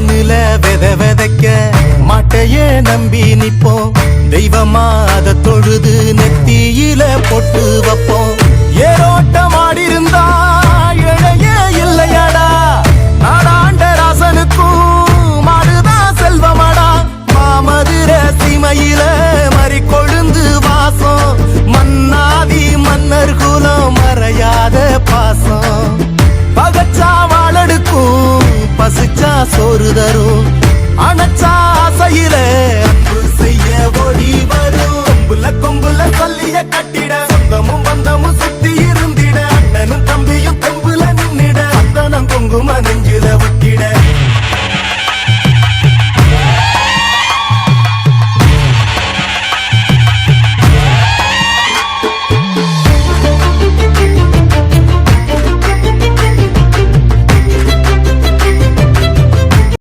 மண்ணுல விதைக்க மாட்டையே நம்பி நிப்போம். தெய்வமா அத தொழுது நெத்தியில பொட்டு வைப்போம். ஏரோட்டம் ஆடிருந்தா இழையே இல்லையடா, நாடாண்ட ராசனுக்கும் மாடுதான் செல்வமடா. மாமதுர சீமையில மறி கொழுந்து வாசம், மன்னாதி மன்னர் குலம் மறையாத பாசம். பகச்சா வாழடுக்கும், பசிச்சா சோறு தரும், அணைச்சா ஆசையில அன்பு செய்ய ஓடி வரும். கொம்புல கொம்புல சொல்லிய கட்டிட